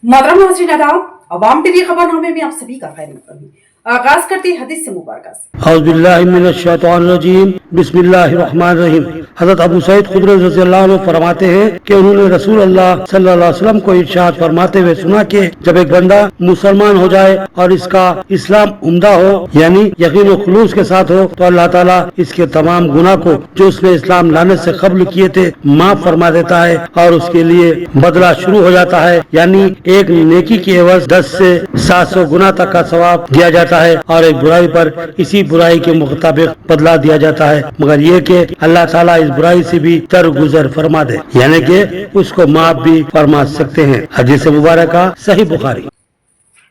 मोहतरम नाज़रीन आदाब, अवाम टीवी खबरनामे में आप सभी का खैर मक़दम। आगाज करते हैं हदीस से मुबारक से। औज़ुबिल्लाहि मिनश्शैतानिर्रजीम, बिस्मिल्लाहिर्रहमानिर्रहीम। हज़रत अबू सईद खुदरी रज़ियल्लाहु अन्हु फरमाते हैं कि उन्होंने रसूल अल्लाह सल्लल्लाहु अलैहि वसल्लम को इरशाद फरमाते हुए सुना कि जब एक बंदा मुसलमान हो जाए और इसका इस्लाम उम्दा हो यानी यकीन और खुलूस के साथ हो तो अल्लाह ताला इसके तमाम गुनाह को जो उसने इस्लाम लाने से कब्ल किए थे माफ फरमा देता है और उसके लिए बदला शुरू हो जाता है, यानी एक नेकी की एवज 10 से 700 गुना तक का सवाब दिया जाता है और एक बुराई पर इसी बुराई के मुताबिक बदला दिया जाता है, मगर ये कि अल्लाह ताला इस बुराई से भी दरगुजर फरमा दे, यानी कि उसको माफ भी फरमा सकते हैं। हदीस मुबारक सही बुखारी।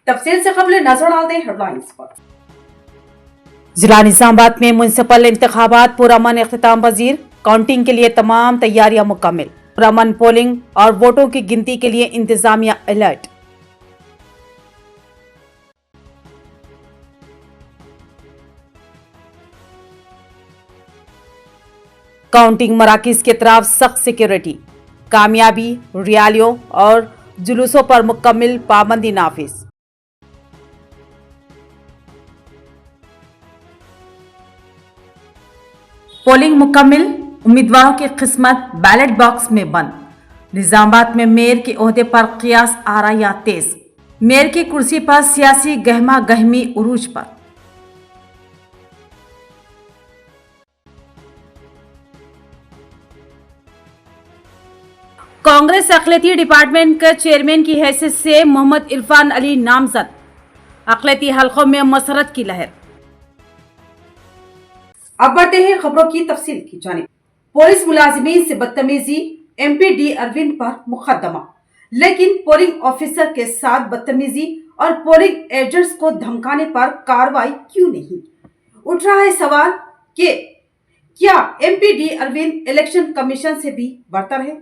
तफसील से कबल नजर डालते हैं हेडलाइंस पर। जिला निजामाबाद में म्युनिसिपल इंतखाबात पुरअमन इख्तिताम पजीर, काउंटिंग के लिए तमाम तैयारियां मुकम्मल, पुरअमन पोलिंग और वोटों की गिनती के लिए इंतजामिया अलर्ट। काउंटिंग मराकिज के तरफ सख्त सिक्योरिटी, कामयाबी रैलियों और जुलूसों पर मुकम्मल पाबंदी नाफिज। पोलिंग मुकम्मल, उम्मीदवारों की किस्मत बैलेट बॉक्स में बंद। निजामाबाद में मेयर के ओहदे पर कियास आराया तेज, मेयर की कुर्सी पर सियासी गहमा गहमी उरूज पर। कांग्रेस अक़लियती डिपार्टमेंट के चेयरमैन की हैसियत से मोहम्मद इरफान अली नामजद, अक़लियती हलकों में मसरत की लहर। अब बढ़ते हैं खबरों की तफसील की जानिब। पुलिस मुलाजिमीन से बदतमीजी, MP-D अरविंद पर मुकदमा, लेकिन पोलिंग ऑफिसर के साथ बदतमीजी और पोलिंग एजेंट्स को धमकाने पर कार्रवाई क्यों नहीं? उठ रहा है सवाल कि क्या MP-D अरविंद इलेक्शन कमीशन से भी बरतर है?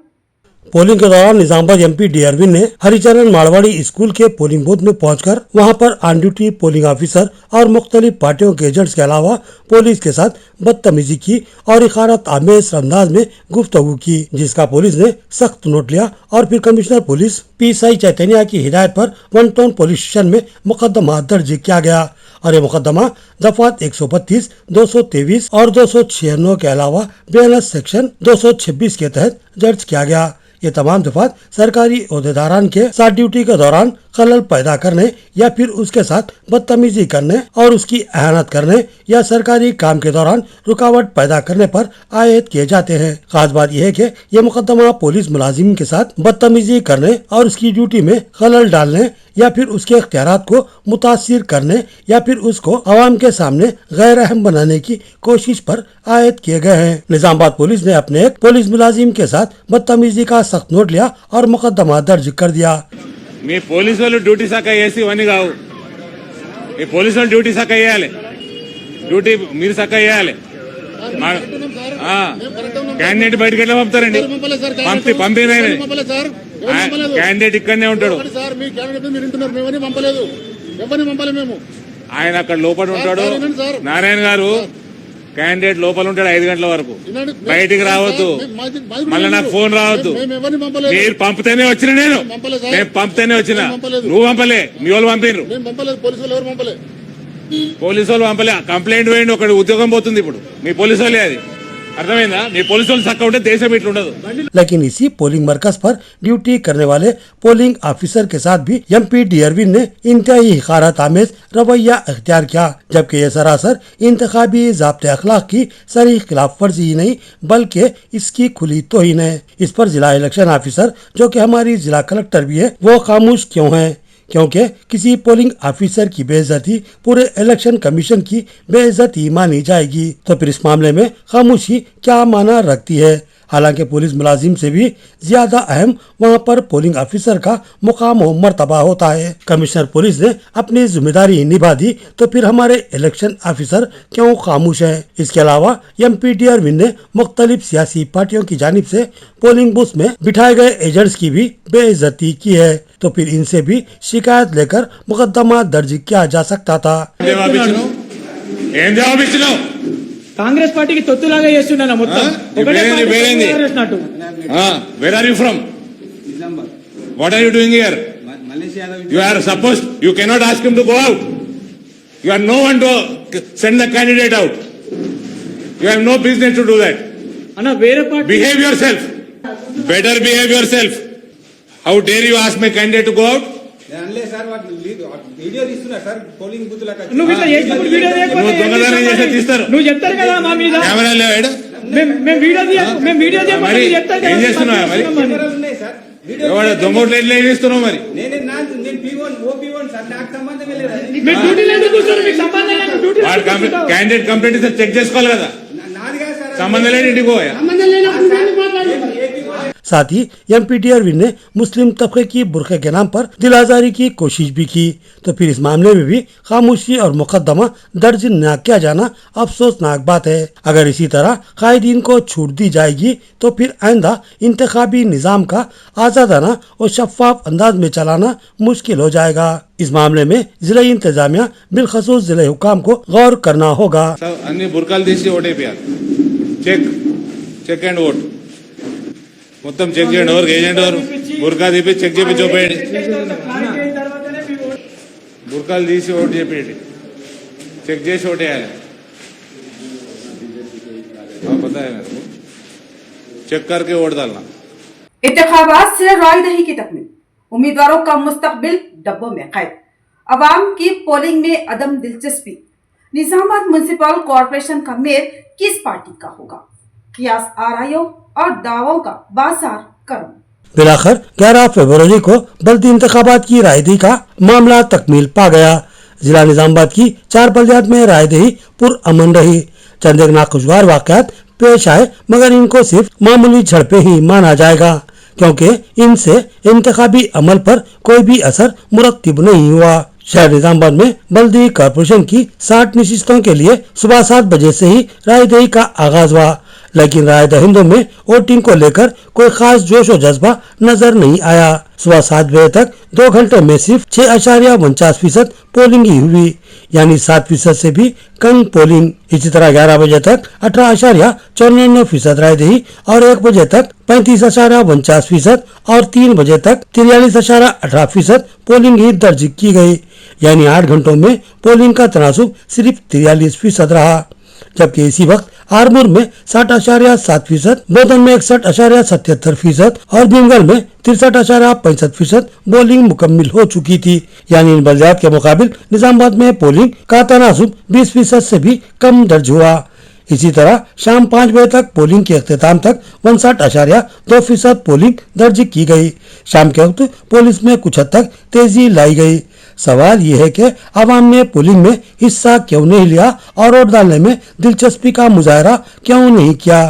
पोलिंग के दौरान निजामाबाद MP-D अरविंद ने हरिचरण मारवाड़ी स्कूल के पोलिंग बूथ में पहुंचकर वहां पर ऑन ड्यूटी पोलिंग ऑफिसर और मुख्तलिफ पार्टियों के एजेंट्स के अलावा पुलिस के साथ बदतमीजी की और इखारत आमेज अंदाज में गुफ्तगू की, जिसका पुलिस ने सख्त नोट लिया और फिर कमिश्नर पुलिस PSI चैतन्या की हिदायत पर वन टाउन पुलिस स्टेशन में मुकदमा दर्ज किया गया और ये मुकदमा दफात 132, 223 और 296 के अलावा BNS सेक्शन 226 के तहत दर्ज किया गया। ये तमाम दफात सरकारी ओहदेदारान के साथ ड्यूटी के दौरान खलल पैदा करने या फिर उसके साथ बदतमीजी करने और उसकी अहानत करने या सरकारी काम के दौरान रुकावट पैदा करने पर आयद किए जाते हैं। खास बात यह है कि यह मुकदमा पुलिस मुलाजिम के साथ बदतमीजी करने और उसकी ड्यूटी में खलल डालने या फिर उसके इख्तियारात को मुतासिर करने या फिर उसको अवाम के सामने गैर अहम बनाने की कोशिश पर आयद किए गए हैं। निजामाबाद पुलिस ने अपने एक पुलिस मुलाजिम के साथ बदतमीजी का सख्त नोट लिया और मुकदमा दर्ज कर दिया। మీ పోలీసు వాళ్ళు డ్యూటీ శాఖ వేసి ఇవన్నీ కావు, మీ పోలీసు వాళ్ళు డ్యూటీ శాఖ వేయాలి, డ్యూటీ మీరు శాఖ వేయాలి. క్యాండిడేట్ బయటకు ఎట్లా పంపుతారండి? పంపిన క్యాండిడేట్ ఇక్కడనే ఉంటాడు, ఆయన అక్కడ లోపల ఉంటాడు. నారాయణ గారు క్యాండిడేట్ లోపల ఉంటాడు 5 గంటల వరకు, బయటికి రావద్దు, మళ్ళీ నాకు ఫోన్ రావద్దు. మీరు పంపితేనే వచ్చిన, నేను పంపితేనే వచ్చిన, నువ్వు పంపలే, మీ వాళ్ళు పంపినరు, పోలీసు వాళ్ళు పంపలే. కంప్లైంట్ వేయండి, ఒకటి ఉద్యోగం పోతుంది ఇప్పుడు. మీ పోలీసు వాళ్ళే, అది అర్థమైందా? మీ పోలీసు వాళ్ళు చక్కగా ఉంటే దేశం ఇట్లా ఉండదు. लेकिन इसी पोलिंग मरकज पर ड्यूटी करने वाले पोलिंग ऑफिसर के साथ भी MP-D अरविंद ने इंतहाई हिकारत आमेज रवैया अख्तियार किया, जबकि ये सरासर इंतखाबी ज़ाब्ते अखलाक की सरीह खिलाफ वर्जी ही नहीं बल्कि इसकी खुली तौहीन है। इस पर जिला इलेक्शन ऑफिसर जो कि हमारी जिला कलेक्टर भी है वो खामोश क्यों है? क्योंकि किसी पोलिंग ऑफिसर की बेइज्जती पूरे इलेक्शन कमीशन की बेइज्जती मानी जाएगी, तो फिर इस मामले में खामोशी क्या माना रखती है? हालांकि पुलिस मुलाजिम से भी ज्यादा अहम वहां पर पोलिंग ऑफिसर का मुकाम व मर्तबा होता है। कमिश्नर पुलिस ने अपनी जिम्मेदारी निभा दी तो फिर हमारे इलेक्शन ऑफिसर क्यों खामोश है? इसके अलावा MP-D अरविंद ने मुख्तलिफ सियासी पार्टियों की जानिब से पोलिंग बूथ में बिठाए गए एजेंट्स की भी बेइज्जती की है, तो फिर इनसे भी शिकायत लेकर मुकदमा दर्ज किया जा सकता था। కాంగ్రెస్ పార్టీకి తొత్తులాగా చేస్తున్నా మొత్తం. Where are you from? What are you doing here? You are supposed, you cannot ask him to go out. You are no one to send the candidate out. You have no business to do that. అన్న వేరే party Behave yourself. Better behave yourself. How dare you ask my candidate to go out? అనలే sir వాటి video తీస్తున్నారు sir polling booth లకు నువ్వు ఇట్లా చేసినప్పుడు video నువ్వు దొంగతనం చేస్తే తీస్తారు. నువ్వు చెప్తారు కదా మా మీద కెమెరా లేవాడు. మేము వీడియో మరి ఏం చేస్తున్నావా మరి? కెమెరాలు ఉన్నాయి సార్ వీడియో ఎవడు దొంగోట్లు ఎట్లా చేస్తున్నావు మరి? నేను P1 OP1 సార్ నాకు సంబంధం లేదు మీ డ్యూటీలో ఎందుకు కూర్చోరు? మీకు సంబంధం లేదు డ్యూటీ వాడు క్యాండిడేట్ కంప్లైంట్ ఇస్తే చెక్ చేసుకోవాలి కదా. నాది కాదు సార్ సంబంధం లేని ఇంటికి పోయా. साथ ही एमपीडी अरविंद ने मुस्लिम तबके की बुरखे के नाम पर दिल आजारी की कोशिश भी की, तो फिर इस मामले में भी खामोशी और मुकदमा दर्ज न किया जाना अफसोसनाक बात है। अगर इसी तरह कायदीन को छूट दी जाएगी तो फिर आइंदा इंतखाबी निजाम का आजादाना और शफाफ अंदाज में चलाना मुश्किल हो जाएगा। इस मामले में जिला इंतजामिया बिलखसूस जिले हुकाम को गौर करना होगा। అన్ని బుర్కాలు తీసి ఓటేపియాలి. చెక్ అండ్ ఓట్ మొత్తం చెక్ చేయండి. ఎవరు ఏజెంట్ ఎవరు బుర్కా తీపి చెక్ చేపి చూపేయండి. బుర్కాలు తీసి ఓటు చెప్పేయండి. చెక్ చేసి ఓటేయాలి. पता है मेरे को चेक करके वोट डालना। इंतखाबात से रायदही की तकमील, उम्मीदवारों का मुस्तकबिल डब्बों में कैद, अवाम की पोलिंग में अदम दिलचस्पी, निजामाबाद म्युनिसिपल कॉरपोरेशन का मेयर किस पार्टी का होगा, कियास आराइयों और दावों का बाजार गर्म। बिलाखिर 11 फरवरी को बल्दी इंतखाबात की रायदही का मामला तकमील पा गया। जिला निजामाबाद की 4 बल्दियात में रायदही पुरअमन रही। चंद एक नाखुशगवार वाकयात पेश आए, मगर इनको सिर्फ मामूली झड़पें ही माना जाएगा, क्योंकि इनसे इंतखाबी अमल पर कोई भी असर मुरत्तिब नहीं हुआ। शहर निजामाबाद में बल्दी कॉरपोरेशन की 60 नशिस्तों के लिए सुबह 7 बजे से ही रायदही का आगाज हुआ, लेकिन राय दहिंदों में वोटिंग को लेकर कोई खास जोश और जज्बा नजर नहीं आया। सुबह 7 बजे तक 2 घंटों में सिर्फ 6.49% पोलिंग ही हुई, यानी 7% से भी कम पोलिंग। इसी तरह 11 बजे तक 18.94% रायदही और 1 बजे तक 35.49% और 3 बजे तक 43.18% पोलिंग ही दर्ज की गई, यानी 8 घंटों में पोलिंग का तनासुब सिर्फ 43% रहा। जबकि इसी वक्त आरमूर में 60.7%, बोधन में 61.77% और भीमगढ़ में 63.65% पोलिंग मुकम्मिल हो चुकी थी, यानी इन बल्दियात के मुकाबिल निजामाबाद में पोलिंग का तनासुब 20% से भी कम दर्ज हुआ। इसी तरह शाम 5 बजे तक पोलिंग के अख्तिताम तक 59.2% पोलिंग दर्ज की गई। शाम के वक्त पुलिस में कुछ हद तक तेजी लाई गई। सवाल ये है कि आवाम ने पोलिंग में हिस्सा क्यों नहीं लिया और वोट डालने में दिलचस्पी का मुजाहरा क्यों नहीं किया,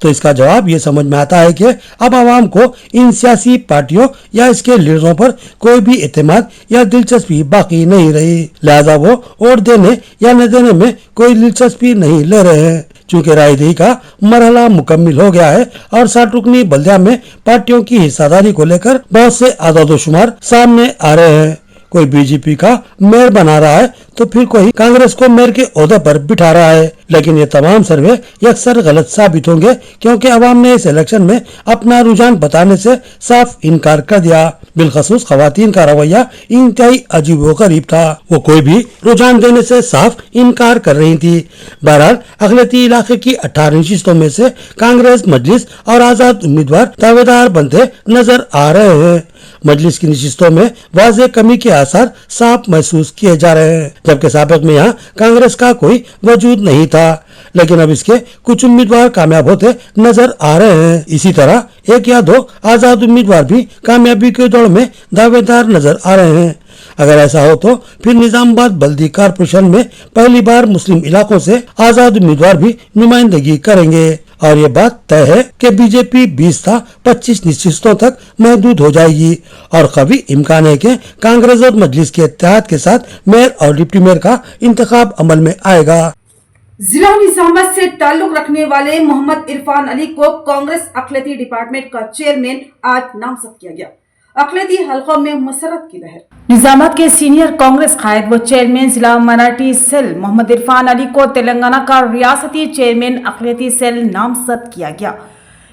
तो इसका जवाब ये समझ में आता है कि अब आवाम को इन सियासी पार्टियों या इसके लीडरों पर कोई भी एतमाद या दिलचस्पी बाकी नहीं रही, लिहाजा वो वोट देने या न देने में कोई दिलचस्पी नहीं ले रहे हैं। चूँकि रायदही का मरहला मुकम्मिल हो गया है और 60 रुकनी बल्दिया में पार्टियों की हिस्सादारी को लेकर बहुत से आदादोशुमार सामने आ रहे हैं। कोई बीजेपी का मेयर बना रहा है तो फिर कोई कांग्रेस को मेयर के ओहदे पर बिठा रहा है, लेकिन ये तमाम सर्वे अक्सर गलत साबित होंगे, क्योंकि अवाम ने इस इलेक्शन में अपना रुझान बताने से साफ इनकार कर दिया। बिलखसूस खवातीन का रवैया इंतहाई अजीब व गरीब था, वो कोई भी रुझान देने से साफ इनकार कर रही थी। बहरहाल अगलती इलाके की 18 नशिस्तों में से कांग्रेस, मजलिस और आजाद उम्मीदवार दावेदार बनते नजर आ रहे हैं। मजलिस की नशिस्तों में वाज़ेह कमी के आसार साफ महसूस किए जा रहे हैं, जबकि साबिक में यहाँ कांग्रेस का कोई वजूद नहीं था, लेकिन अब इसके कुछ उम्मीदवार कामयाब होते नजर आ रहे हैं। इसी तरह 1 या 2 आजाद उम्मीदवार भी कामयाबी के दौड़ में दावेदार नजर आ रहे हैं। अगर ऐसा हो तो फिर निजामाबाद बल्दी कॉरपोरेशन में पहली बार मुस्लिम इलाकों से आजाद उम्मीदवार भी नुमाइंदगी करेंगे, और ये बात तय है कि बीजेपी 20 था 25 नशिस्तों तक महदूद हो जाएगी, और कभी इम्कान है कि कांग्रेस और मजलिस के इत्तेहाद के साथ मेयर और डिप्टी मेयर का इंतखाब अमल में आएगा। जिला निजामाबाद से ताल्लुक रखने वाले मोहम्मद इरफान अली को कांग्रेस अखिलती डिपार्टमेंट का चेयरमैन आज नामजद किया गया। अखिलती हलकों में मसरत की लहर। निजामाबाद के सीनियर कांग्रेस कायद व चेयरमैन जिला मराठी सेल मोहम्मद इरफान अली को तेलंगाना का रियासती चेयरमैन अखिलती सेल नामजद किया गया।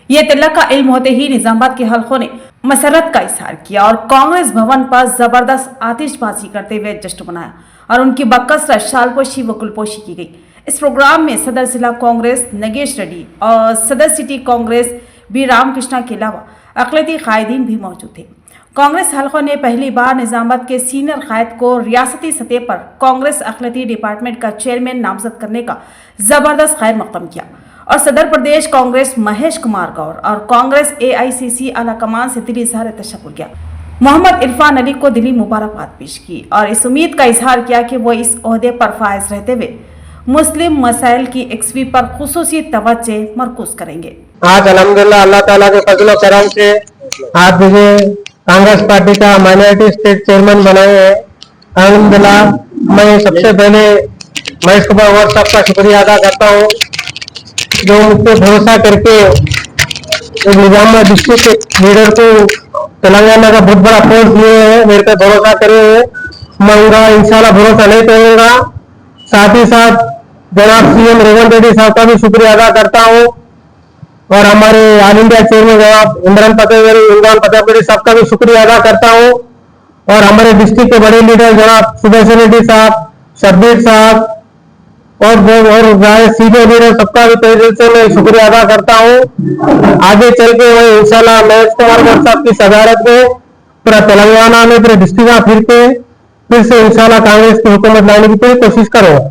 ये इत्तला का इल्म होते ही निजामाबाद के हलकों ने मसरत का इजहार किया और कांग्रेस भवन पर जबरदस्त आतिशबाजी करते हुए जश्न मनाया और उनकी बकसरत शालपोशी व कुलपोशी की गई। इस प्रोग्राम में सदर जिला कांग्रेस नगेश रेड्डी और सदर सिटी कांग्रेस बी रामकृष्णा के अलावा अक़लियती कायदीन भी मौजूद थे। कांग्रेस हलकों ने पहली बार निजामाबाद के सीनियर कायद को रियासती सतह पर कांग्रेस अक़लियती डिपार्टमेंट का चेयरमैन नामजद करने का जबरदस्त खैर मकदम किया और सदर प्रदेश कांग्रेस महेश कुमार गौर और कांग्रेस AICC आला कमान से दिली इजहार तशक्कुर किया। मोहम्मद इरफान अली को दिली मुबारकबाद पेश की और इस उम्मीद का इजहार किया कि वो इस ओहदे पर फायज रहते हुए मुस्लिम मसाइल की एकसवी पर खुसूसी तवज्जो मरकूज करेंगे। आज अल्हम्दुलिल्लाह अल्लाह ताला के फजल करम से आप मुझे कांग्रेस पार्टी का माइनॉरिटी स्टेट चेयरमैन बनाए हैं। अल्हम्दुलिल्लाह मैं सबसे पहले महेश कुमार गौर साहब का शुक्रिया अदा करता हूँ जो मुझ पर भरोसा करके निजामाबाद डिस्ट्रिक्ट के लीडर को तेलंगाना का बहुत बड़ा पोस्ट दिए हैं, मेरे पे भरोसा करे हुए मैं उनका इंशाल्लाह भरोसा नहीं तोड़ूंगा। साथ ही साथ जनाब CM रेवंत रेड्डी साहब का भी शुक्रिया अदा करता हूँ और हमारे ऑल इंडिया चेयरमैन जनाब इमरान प्रतापगढ़ी साहब का भी शुक्रिया अदा करता हूँ और हमारे डिस्ट्रिक्ट के बड़े लीडर जनाब सुदर्शन रेड्डी साहब, शब्बीर साहब और सीनियर लीडर सबका भी तहे दिल से मैं शुक्रिया अदा करता हूँ। आगे चल के मैं इंशाल्लाह महेश कुमार गौर साहब की सदारत में पूरा तेलंगाना में पूरे डिस्ट्रिक्ट में फिर से इंशाल्लाह कांग्रेस की हुकूमत लाने की पूरी कोशिश करूँगा।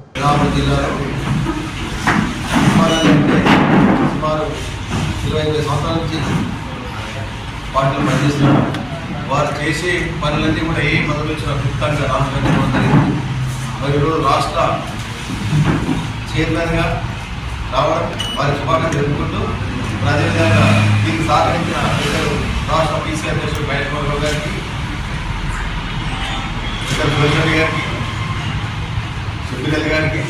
పార్టీలు పనిచేస్తున్నారు వారు చేసే పనులన్నీ కూడా ఏ పదవులు ఇచ్చిన క్లుప్తంగా రాష్ట్రానికి ఇవ్వడం జరిగింది. మరి ఈరోజు రాష్ట్ర చైర్మన్గా రావడం వారి శుభాకాంక్షలు తెలుపుకుంటూ అదేవిధంగా దీనికి సహకరించిన రాష్ట్ర PC అధ్యక్షుడు బయటరావు గారికి, సురేష్ గారికి, సుబ్బిరెడ్డి గారికి,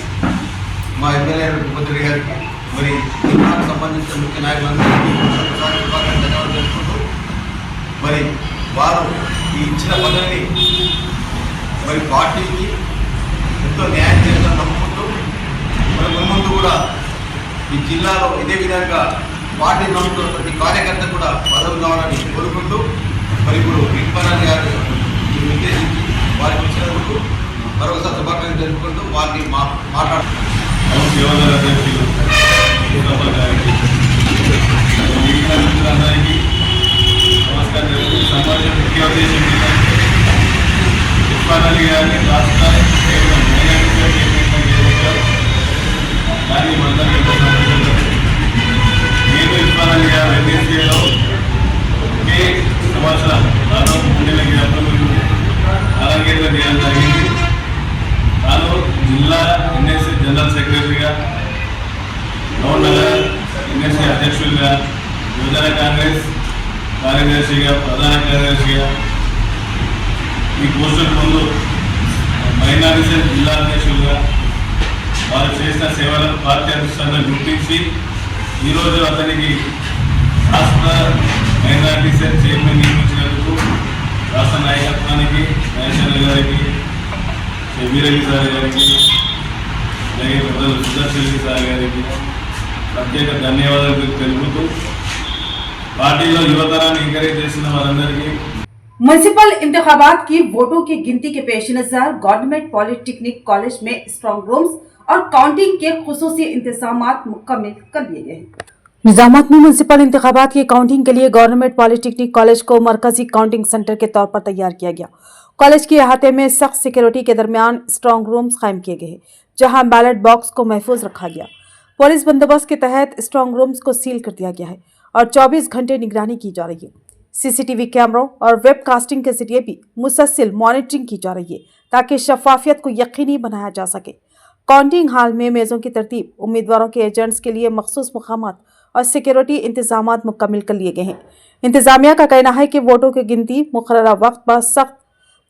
మా ఎమ్మెల్యే ఉపద్రి గారికి, మరి జిల్లాకు సంబంధించిన ముఖ్య నాయకులందరికీ ధన్యవాదాలు తెలుపుకుంటూ మరి వారు ఈ ఇచ్చిన పదవిని మరి పార్టీకి ఎంతో న్యాయం చేయాలని నమ్ముకుంటూ మరి ముందు కూడా ఈ జిల్లాలో ఇదే విధంగా పార్టీ నమ్ముతున్న ప్రతి కార్యకర్త కూడా పదవి కావాలని కోరుకుంటూ మరి ఇప్పుడు ఇర్ఫాన్ గారు ఉద్దేశించి వారికి వచ్చినందుకు మరొకసారి శుభాకాంక్షలు తెలుపుకుంటూ వారిని మాట్లాడుతున్నారు. నమస్కారం. సమాజం ముఖ్య ఉద్దేశం ఇర్ఫాన్ అలీ గారిని రాష్ట్ర కానీ మనందరికీ ఎంతో సంతోషం. నేను ఇర్ఫాన్ అలీ గారు NSAలో ఒకే సంవత్సరం తాను ముందులకి అలంకరణ చేయడం జరిగింది. తాను జిల్లా NSA జనరల్ సెక్రటరీగా, గవర్నర్ NSA అధ్యక్షుడిగా, యువజన కాంగ్రెస్ కార్యదర్శిగా, ప్రధాన కార్యదర్శిగా, ఈ పోస్టుల ముందు మైనారిటీ జిల్లా అధ్యక్షులుగా వారు చేసిన సేవలను పార్టీ అధిష్టానం గుర్తించి ఈరోజు అతనికి రాష్ట్ర మైనారిటీ సెల్ చైర్మన్ నియమించినందుకు రాష్ట్ర నాయకత్వానికి మహేశ్వర గారికి, షబీరెడ్డి సార్ గారికి, అలాగే పెద్దలు సుదర్శన్ సార్ గారికి ప్రత్యేక ధన్యవాదాలు తెలుపుతూ పార్టీలో యువతరాన్ని ఎంకరేజ్ చేసిన వారందరికీ म्युनिसिपल इंतखाबात की वोटों की गिनती के पेश नजर गवर्नमेंट पॉलिटेक्निक कॉलेज में स्ट्रांग रूम्स और काउंटिंग के खुसूसी इंतजाम मुकम्मल कर लिए गए हैं। निजामाबाद में म्युनिसिपल इंतखाबात की काउंटिंग के लिए गवर्नमेंट पॉलिटेक्निक कॉलेज को मरकजी काउंटिंग सेंटर के तौर पर तैयार किया गया। कॉलेज के अहाते में सख्त सिक्योरिटी के दरमियान स्ट्रांग रूम्स कायम किए गए, जहां बैलेट बॉक्स को महफूज रखा गया। पुलिस बंदोबस्त के तहत स्ट्रांग रूम्स को सील कर दिया गया है और 24 घंटे निगरानी की जा रही है। CCTV कैमरों और वेब कास्टिंग के जरिए भी मुसलसल मॉनिटरिंग की जा रही है ताकि शफाफियत को यकीनी बनाया जा सके। काउंटिंग हॉल में मेज़ों की तरतीब, उम्मीदवारों के एजेंट्स के लिए मखसूस मकामात और सिक्योरिटी इंतजाम मुकम्मल कर लिए गए हैं। इंतजामिया का कहना है कि वोटों की गिनती मुकर्ररा वक्त पर सख्त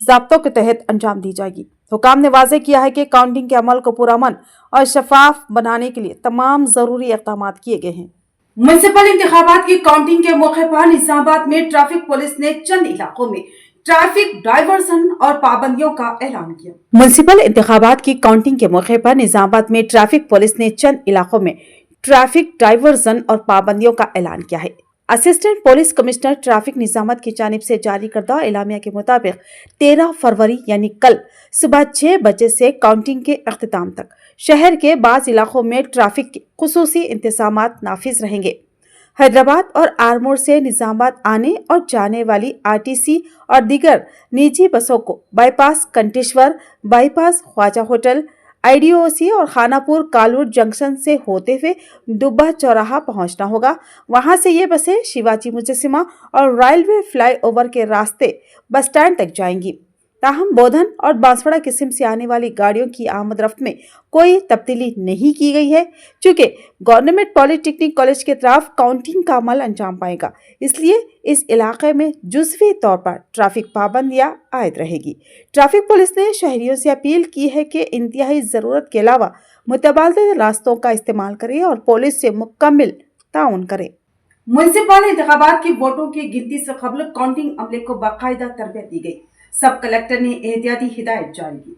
ज़ाब्तों के तहत अंजाम दी जाएगी। हुकाम ने वाज़ेह किया है कि काउंटिंग के अमल को पुरअमन और शफाफ बनाने के लिए तमाम ज़रूरी इक़दाम किए गए हैं। म्युनिसिपल इंतखाबात की काउंटिंग के मौके पर निजामाबाद में ट्रैफिक पुलिस ने चंद इलाकों में ट्रैफिक डाइवर्सन और पाबंदियों का ऐलान किया। म्युनिसिपल इंतखाबात की काउंटिंग के मौके पर निजामाबाद में ट्रैफिक पुलिस ने चंद इलाकों में ट्रैफिक डाइवर्सन और पाबंदियों का ऐलान किया है। असिस्टेंट पुलिस कमिश्नर ट्रैफिक निजामत की जानिब से जारी करदा एलामिया के मुताबिक 13 फरवरी यानी कल सुबह 6 बजे से काउंटिंग के अख्तिताम तक शहर के बाज़ इलाकों में ट्रैफिक के खुसूसी इंतजामात नाफिज रहेंगे। हैदराबाद और आरमूर से निजामाबाद आने और जाने वाली आरटीसी और दीगर निजी बसों को bypass कंटेश्वर, bypass Khwaja hotel, IDOC और खानापुर कालूर जंक्शन से होते हुए दुब्बा चौराहा पहुंचना होगा। वहां से ये बसें शिवाजी मुजस्सिमा और रेलवे फ्लाईओवर के रास्ते बस स्टैंड तक जाएंगी। ताहम बोधन और बांसवाड़ा किस्म से आने वाली गाड़ियों की आमद रफ्त में कोई तब्दीली नहीं की गई है, चूंकि गवर्नमेंट पॉलिटेक्निक कॉलेज के तरफ काउंटिंग का अमल अंजाम पाएगा, इसलिए इस इलाके में जुज़वी तौर पर ट्रैफिक पाबंदियां आयद रहेगी। ट्रैफिक पुलिस ने शहरियों से अपील की है कि इंतहाई ज़रूरत के अलावा मुतबादिल रास्तों का इस्तेमाल करें और पुलिस से मुकम्मल ताउन करें। म्युनिसिपल इंतखाबात की वोटों की गिनती से कबल काउंटिंग अमले को बाकायदा तरबियत दी गई। सब कलेक्टर ने एहतियाती हिदायत जारी की।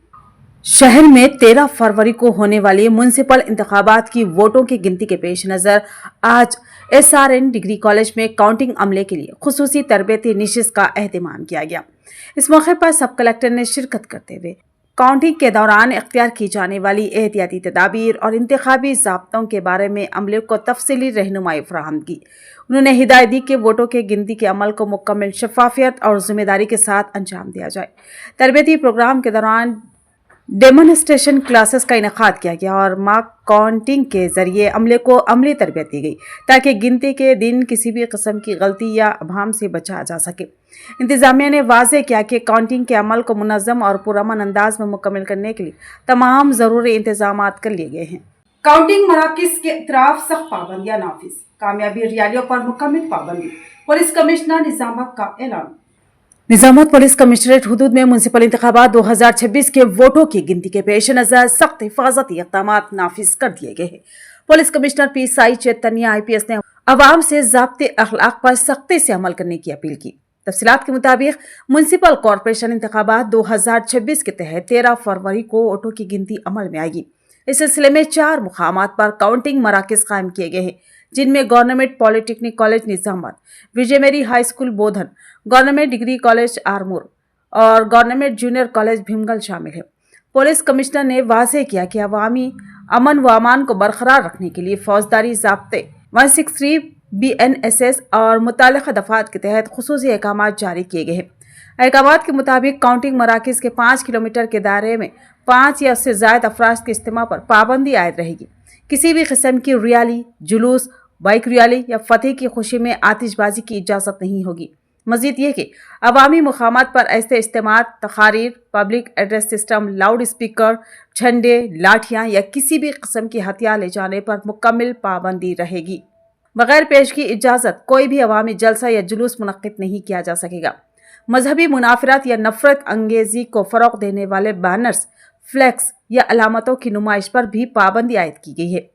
शहर में 13 फरवरी को होने वाली म्युनिसिपल इंतखाबात की वोटों की गिनती के पेश नज़र आज SRN डिग्री कॉलेज में काउंटिंग अमले के लिए खुसूसी तरबियती निशिस्त का एहतमाम किया गया। इस मौके पर सब कलेक्टर ने शिरकत करते हुए काउंटिंग के दौरान इख्तियार की जाने वाली एहतियाती तदाबीर और इंतखाबी ज़ाब्तों के बारे में अमले को तफसीली रहनुमाई फराहम की। उन्होंने हिदायत दी कि वोटों के गिनती के अमल को मुकम्मल शफाफियत और जिम्मेदारी के साथ अंजाम दिया जाए। तरबियती प्रोग्राम के दौरान डेमोन्स्ट्रेशन क्लासेस का इनेकाद किया गया और मॉक काउंटिंग के जरिए अमले को अमली तरबियत दी गई ताकि गिनती के दिन किसी भी किस्म की गलती या अभाम से बचा जा सके। इंतजामिया ने वाज़ेह किया कि काउंटिंग के अमल को मुनज़्ज़म और पुरअमन अंदाज में मुकम्मल करने के लिए तमाम ज़रूरी इंतजामात कर लिए गए हैं। काउंटिंग मराकिज़ के अतराफ सख्त पाबंदियां नाफिज, कामयाबी रैलियों पर मुकम्मल पाबंदी। पुलिस कमिश्नर निजामाबाद का ऐलान। निजामाबाद पुलिस कमिश्नरेट हुदूद में म्युनिसिपल इंतखाबात 2026 के वोटों की गिनती के पेश नज़र सख्त हिफाजती इक़दामात नाफिज कर दिए गए हैं। पुलिस कमिश्नर पी साई चैतन्य IPS ने अवाम से ज़ाब्ते अखलाक पर सख्ती से अमल करने की अपील की। तफसीलात के मुताबिक म्युनिसिपल कॉरपोरेशन इंतखाबात 2026 के तहत 13 फरवरी को वोटों की गिनती अमल में आएगी। इस सिलसिले में 4 मुकामात पर काउंटिंग मराकिज़ कायम किए गए हैं, जिनमें गवर्नमेंट पॉलिटेक्निक कॉलेज निजामाबाद, विजय मेरी हाई स्कूल बोधन, गवर्नमेंट डिग्री कॉलेज आरमूर और गवर्नमेंट जूनियर कॉलेज भीमगल शामिल है। पुलिस कमिश्नर ने वाज़ेह किया कि अवामी अमन व अमान को बरकरार रखने के लिए फौजदारी ज़ाब्ते 163 BNSS और मुताल्लिक़ा दफ़ात के तहत खुसूसी अहकामात जारी किए गए हैं। अहकामात के मुताबिक काउंटिंग मराकिज़ के 5 किलोमीटर के दायरे में 5 या उससे ज़ायद अफराद के इस्तेमाल पर पाबंदी आयद रहेगी। किसी भी किस्म की रैली, जुलूस, बाइक रैली या फतेह की खुशी में आतिशबाजी की इजाज़त नहीं होगी। मज़ीद ये कि अवामी मुकामात पर ऐसे इस्तेमाल, तकारीर, public address system, loudspeaker, झंडे, लाठियाँ या किसी भी किस्म की हथियार ले जाने पर मुकम्मल पाबंदी रहेगी। बगैर पेश की इजाज़त कोई भी अवामी जलसा या जुलूस मुनक्किद नहीं किया जा सकेगा। मजहबी मुनाफरत या नफरत अंगेजी को फ़रोग़ देने वाले बैनर्स, फ्लैक्स या अलामतों की नुमाइश पर भी पाबंदी आयद की गई है।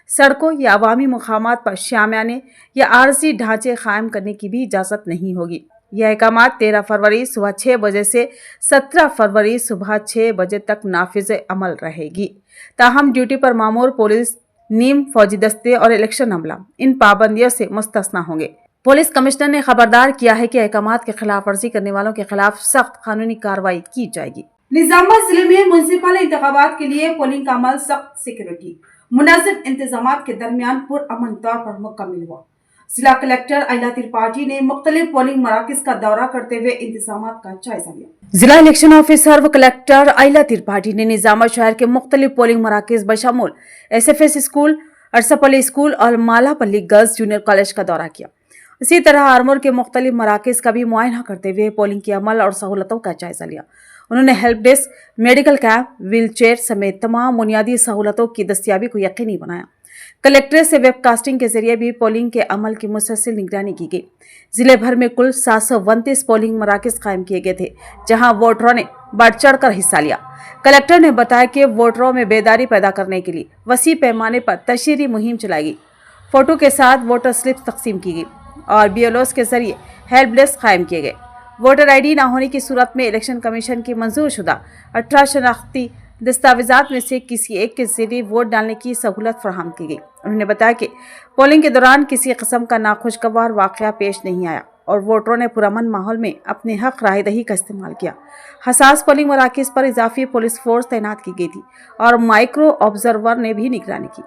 सड़कों या अवामी मुकामात पर शामियाने या आरजी ढांचे कायम करने की भी इजाज़त नहीं होगी। यह अहकामात 13 फरवरी सुबह 6 बजे से 17 फरवरी सुबह 6 बजे तक नाफिज अमल रहेगी। ताहम ड्यूटी पर मामूर पुलिस, नीम फौजी दस्ते और इलेक्शन अमला इन पाबंदियों से मुस्तस्ना होंगे। पुलिस कमिश्नर ने खबरदार किया है कि अहकामात के खिलाफ वर्जी करने वालों के खिलाफ सख्त कानूनी कार्रवाई की जाएगी। निजामाबाद जिले में म्युनिसिपल इंतखाबात के लिए पोलिंग का अमल सख्त सिक्योरिटी, मुनासिब इंतजामात के दरमियान पुरअमन तौर पर मुकम्मल हुआ। जिला कलेक्टर आइला त्रिपाठी ने मुख्तलिफ पोलिंग मराकिज़ का दौरा करते हुए इंतजामात का जायजा लिया। जिला इलेक्शन ऑफिसर व कलेक्टर आइला त्रिपाठी ने निजामाबाद शहर के मुख्तलिफ पोलिंग मराकिज़ बशमूल SFS स्कूल, अरसापल्ली स्कूल और मालापल्ली गर्ल्स जूनियर कॉलेज का दौरा किया। इसी तरह आरमूर के मुख्तलिफ मराकिज़ का भी मुआयना करते हुए पोलिंग के अमल और सहूलतों का जायजा लिया। उन्होंने help desk, medical camp, wheel chair समेत तमाम बुनियादी सहूलतों की दस्तियाबी को यकीनी बनाया। कलेक्ट्रेट से वेबकास्टिंग के जरिए भी पोलिंग के अमल की मुसलसल निगरानी की गई। जिले भर में कुल 729 पोलिंग मराकिज़ कायम किए गए थे, जहां वोटरों ने बढ़ चढ़ कर हिस्सा लिया। कलेक्टर ने बताया कि वोटरों में बेदारी पैदा करने के लिए वसी पैमाने पर तशहीरी मुहिम चलाई गई। फोटो के साथ वोटर स्लिप तकसीम की गई और BLOs के जरिए हेल्प डेस्क कायम किए गए। वोटर ID न होने की सूरत में इलेक्शन कमीशन की मंजूर शुदा 18 शनाख्ती दस्तावेजात में से किसी एक के जरिए वोट डालने की सहूलत फराहम की गई। उन्होंने बताया कि पोलिंग के दौरान किसी किस्म का नाखुशगवार वाकया पेश नहीं आया और वोटरों ने पुरअमन माहौल में अपने हक रायदही का इस्तेमाल किया। हसास पोलिंग मराकज़ पर इजाफी पुलिस फोर्स तैनात की गई थी और माइक्रो ऑब्जर्वर ने भी निगरानी की।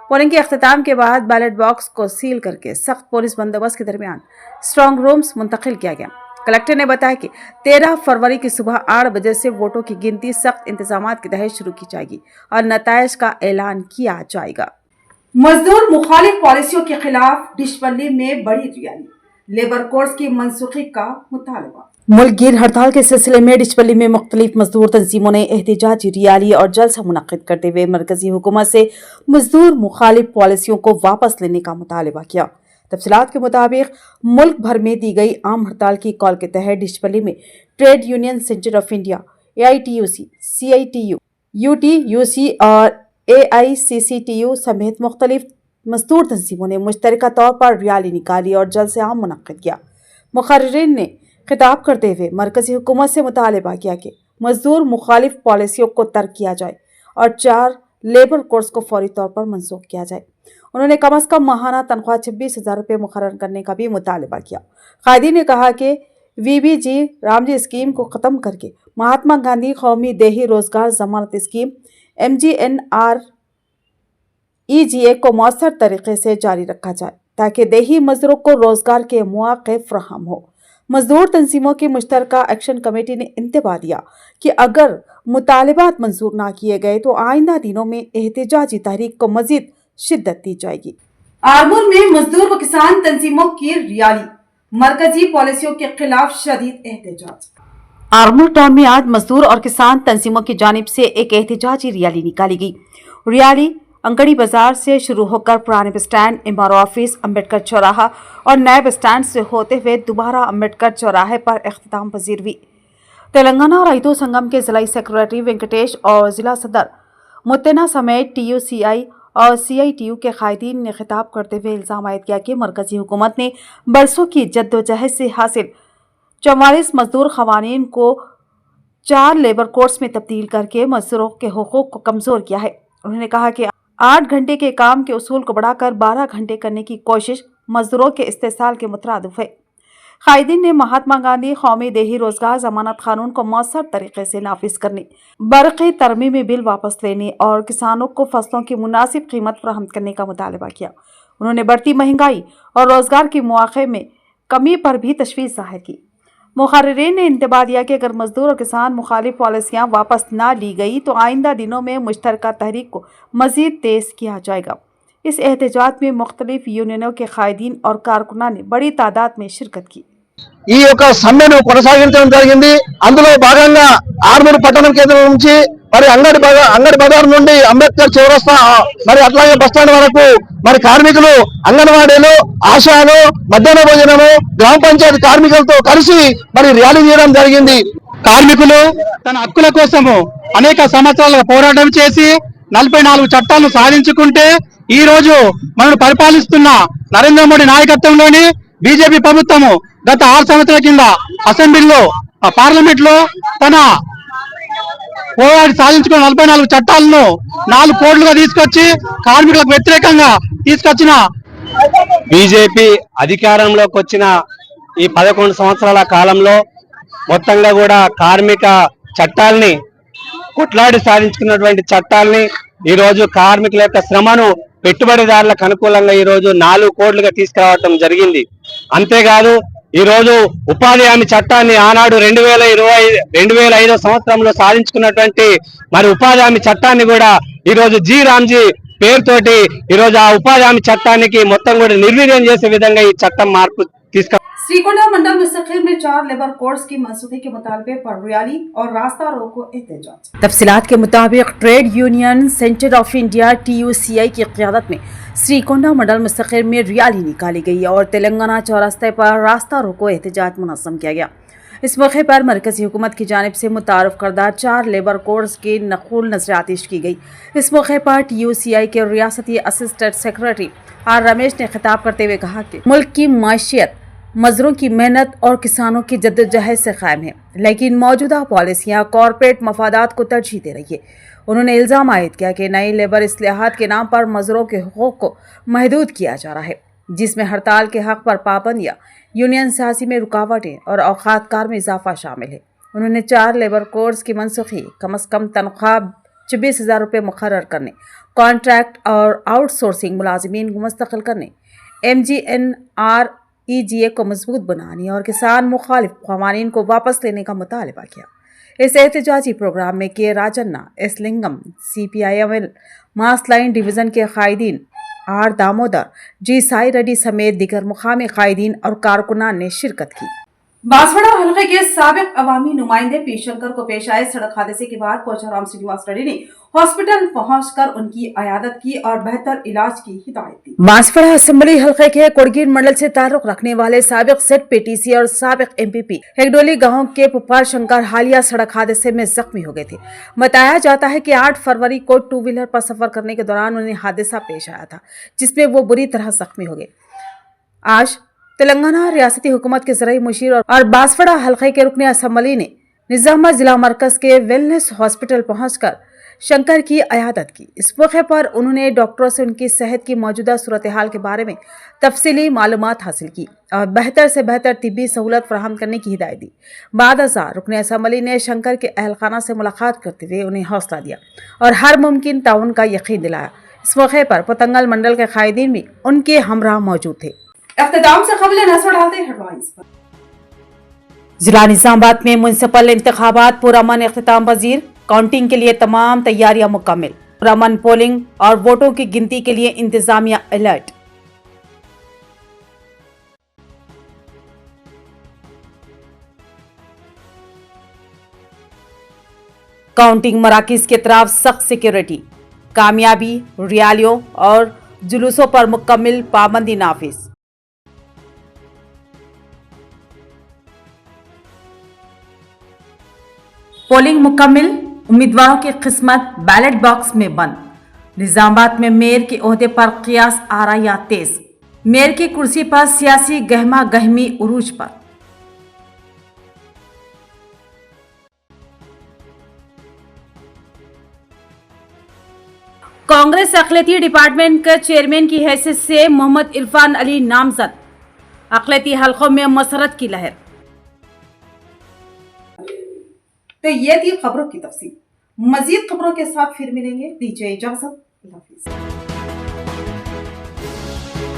पोलिंग के अख्तिताम के बाद बैलेट बॉक्स को सील करके सख्त पुलिस बंदोबस्त के दरमियान स्ट्रांग रूम्स मुंतकिल किया गया। कलेक्टर ने बताया कि 13 फरवरी की सुबह 8 बजे से वोटों की गिनती सख्त इंतजाम के तहत शुरू की जाएगी और नताइज का ऐलान किया जाएगा। मजदूर मुखालिफ पॉलिसियों के खिलाफ डिशपल्ली में बड़ी रैली, लेबर कोर्स की मनसूखी का मुतालबा। मुल्क गिर हड़ताल के सिलसिले में डिशपल्ली में मुख्तलिफ मजदूर तंजीमों ने एहतजाजी रैली और जलसा मुनक्किद करते हुए मरकजी हुकूमत से मजदूर मुखालिफ पॉलिसियों को वापस लेने का मुतालबा किया। तफसीलात के मुताबिक मुल्क भर में दी गई आम हड़ताल की कॉल के तहत डिशपल्ली में trade union centre of India, AITUC, CITU, UTUC और AICCTU समेत मुख्तलिफ मजदूर तंजीमों ने मुश्तरका तौर पर रैली निकाली और जलसे आम मुनक्किद किया। मुखर्रिरीन ने खिताब करते हुए मरकजी हुकूमत से मुतालबा किया कि मजदूर मुखालिफ पॉलिसियों को तर्क किया जाए और 4 लेबर कोर्स को फौरी तौर पर मनसूख किया जाए। उन्होंने कम अज कम माहाना तनख्वाह 26,000 रुपये मुकर्रर करने का भी मुतालबा किया। कायदी ने कहा कि VBG रामजी स्कीम को ख़त्म करके महात्मा गांधी कौमी देही रोजगार जमानत स्कीम MGNREGA को मौसर तरीके से जारी रखा जाए ताकि देही मजदूरों को रोजगार के मौके फराहम हो। मजदूर तंजीमों की मुश्तरका एक्शन कमेटी ने इंतबाह दिया कि अगर मुतालबात मंजूर ना किए गए तो आइंदा दिनों में एहतजाजी तहरीक को मजीद शिद्दत दी जाएगी। आरमूर में मजदूर व किसान तंजीमों की रैली, मरकजी पॉलिसियों के खिलाफ शदीद एहतजाज। आरमूर टाउन में आज मजदूर और किसान तंजीमों की जानिब से एक एहतजाजी रैली निकाली गई। रैली अंगड़ी बाजार से शुरू होकर पुराने bus stand, MRO office, Ambedkar चौराहा और नए बस स्टैंड से होते हुए दोबारा अम्बेडकर चौराहे पर इख्तिताम पजीर हुई। तेलंगाना रईतो संगम के जिला सेक्रेटरी वेंकटेश और जिला सदर मुत्तना समेत TUCI और CITU के कायदीन ने खिताब करते हुए इल्जाम आयद किया कि मरकजी हुकूमत ने बरसों की जद्दोजहद से हासिल 44 मजदूर खवानीन को 4 लेबर कोर्स में तब्दील करके मजदूरों के हुकूक को कमजोर किया है। उन्होंने कहा कि 8 घंटे के काम के उसूल को बढ़ाकर 12 घंटे करने की कोशिश मजदूरों के इस्तेसाल के मुतरादिफ है। कायदीन ने महात्मा गांधी कौमी देही रोजगार जमानत कानून को मौसर तरीके से नाफिज करने, बरक़ी तरमीमी बिल वापस लेने और किसानों को फसलों की मुनासिब कीमत फराहम करने का मुतालबा किया। उन्होंने बढ़ती महंगाई और रोजगार के मौक़े में कमी पर भी तशवीश जाहिर की। मुखर्रिरीन ने इंतबाह दिया कि अगर मजदूर और किसान मुखालिफ पॉलिसियाँ वापस ना ली गई तो आइंदा दिनों में मुश्तरका तहरीक को मजीद तेज किया जाएगा। इस एहतजाज में मुख्तलिफ यूनियनों के कायदीन और कारकुनान ने बड़ी तादाद में शिरकत की। ఈ యొక్క సమ్మెను కొనసాగించడం జరిగింది। అందులో భాగంగా ఆర్మూరు పట్టణం కేంద్రం నుంచి మరి అంగడి బజార్ నుండి అంబేద్కర్ చౌరస్తా మరి అట్లాగే బస్టాండ్ వరకు మరి కార్మికులు అంగన్వాడీలు, ఆశాలు, మధ్యాహ్న భోజనము, గ్రామ పంచాయతీ కార్మికులతో కలిసి మరి ర్యాలీ చేయడం జరిగింది। కార్మికులు తన హక్కుల కోసము అనేక సంవత్సరాలుగా పోరాటం చేసి 44 చట్టాలను సాధించుకుంటే ఈ రోజు మనం పరిపాలిస్తున్న నరేంద్ర మోడీ నాయకత్వంలోని బీజేపీ ప్రభుత్వము గత 6 సంవత్సరాల కింద అసెంబ్లీలో పార్లమెంట్ లో తన పోరాడి సాధించుకున్న 44 చట్టాలను 4 కోట్లుగా తీసుకొచ్చి కార్మికులకు వ్యతిరేకంగా తీసుకొచ్చిన బీజేపీ అధికారంలోకి వచ్చిన ఈ 11 సంవత్సరాల కాలంలో మొత్తంగా కూడా కార్మిక చట్టాలని కొట్లాడి సాధించుకున్నటువంటి చట్టాలని ఈ రోజు కార్మికుల యొక్క శ్రమను పెట్టుబడిదారులకు అనుకూలంగా ఈ రోజు 4 కోట్లుగా తీసుకురావడం జరిగింది। అంతేకాదు ఈ రోజు ఉపాధి హామీ చట్టాన్ని ఆనాడు 2005 సంవత్సరంలో సాధించుకున్నటువంటి మరి ఉపాధి హామీ చట్టాన్ని కూడా ఈ రోజు రామ్జీ పేరుతోటి ఈ రోజు ఆ ఉపాధి హామీ చట్టానికి మొత్తం కూడా నిర్వీర్యం చేసే విధంగా ఈ చట్టం మార్పు తీసుకు श्रीकोंडा मंडल मुस्तकिल में 4 लेबर कोर्स की मनसूखी के मुतालबे पर रैली और रास्ता रोको एहतजाज। तफसीलात के मुताबिक trade union centre of India TUCI की क़यादत में श्रीकोंडा मंडल मुस्तकिल में रैली निकाली गई और तेलंगाना चौरास्ते पर रास्ता रोको एहतजाज मुनज़्ज़म किया गया। इस मौके पर मरकजी हुकूमत की जानिब से मुतारफ करदा 4 लेबर कोर्स की नकुल नजरातिश की गई। इस मौके पर TUCI के रियासती असिस्टेंट सेक्रेटरी R रमेश ने खिताब करते हुए कहा कि मुल्क की माशियत मजदूरों की मेहनत और किसानों की जद्दोजहद से कायम है, लेकिन मौजूदा पॉलिसियाँ कॉरपोरेट मफादात को तरजीह दे रही है। उन्होंने इल्जाम आयद किया कि नई लेबर इस्लाहात के नाम पर मजदूरों के हुकूक को महदूद किया जा रहा है, जिसमें हड़ताल के हक पर पाबंदियां, यूनियन साजी में रुकावटें और औकात कार में इजाफा शामिल है। उन्होंने 4 लेबर कोड्स की मनसूखी, कम अज कम तनख्वाह 24,000 रुपये मुकर्रर करने, कॉन्ट्रैक्ट और आउटसोर्सिंग मुलाजिमीन को मुस्तकिल करने, MGNREGA को मजबूत बनाने और किसान मुखालिफ क़वानीन को वापस लेने का मुतालबा किया। इस एहतजाजी प्रोग्राम में के राजन्ना, एस लिंगम, CPIML मास लाइन डिवीज़न के कायदीन, R दामोदर, G साई रेड्डी समेत दिगर मुकामी कायदीन और कारकुनान ने शिरकत की। बांसवाड़ा हलके के साबिक अवामी नुमाइंदे पी शंकर को पेश आए सड़क हादसे के बाद पोचाराम श्रीनिवास रेड्डी ने हॉस्पिटल पहुंचकर उनकी अयादत की और बेहतर इलाज की हिदायत दी। बांसवाड़ा असेंबली हलके के कोड़गीर मंडल से ताल्लुक रखने वाले साबिक ZPTC और साबिक MPP हेगडोली गांव के पुपार शंकर हालिया सड़क हादसे में जख्मी हो गए थे। बताया जाता है कि 8 फरवरी को 2 व्हीलर पर सफर करने के दौरान उन्हें हादसा पेश आया था, जिसमें वो बुरी तरह जख्मी हो गए। आज तेलंगाना रियासती हुकूमत के ज़राई मुशीर और बांसवाड़ा हलके के रुकने असेंबली ने निजामाबाद जिला मरकज के वेलनेस हॉस्पिटल पहुंचकर शंकर की अयादत की। इस मौके पर उन्होंने डॉक्टरों से उनकी सेहत की मौजूदा सूरत हाल के बारे में तफसीली मालूमात हासिल की और बेहतर से बेहतर तिब्बी सहूलत फराहम करने की हिदायत दी। बाद अज़ा रुकने असेंबली ने शंकर के अहलखाना से मुलाकात करते हुए उन्हें हौसला दिया और हर मुमकिन ताउन का यकीन दिलाया। इस मौके पर पतंगल मंडल के कायदीन भी उनके हमरा मौजूद थे। इख्तिताम से खबरें नजर डालते हैं हेडलाइंस पर। जिला निजामाबाद में म्युनिसिपल इंतखाबात पुरअमन इख्तिताम पजीर, काउंटिंग के लिए तमाम तैयारियां मुकम्मल, पुरअमन पोलिंग और वोटों की गिनती के लिए इंतजामिया अलर्ट। काउंटिंग मराकिज के तरफ सख्त सिक्योरिटी, कामयाबी रैलियों और जुलूसों पर मुकम्मल पाबंदी नाफिज। पोलिंग मुकम्मल, उम्मीदवारों की किस्मत बैलेट बॉक्स में बंद। निजामाबाद में मेयर के ओहदे पर कियास आराया तेज, मेयर की कुर्सी पर सियासी गहमा गहमी उरूज पर। कांग्रेस अक़लियती डिपार्टमेंट के चेयरमैन की हैसियत से मोहम्मद इरफान अली नामजद, अक़लियती हलकों में मसरत की लहर। तो ये थी खबरों की तफसील। मजीद खबरों के साथ फिर मिलेंगे। दीजिए इजाजत। अल्लाह हाफिज़।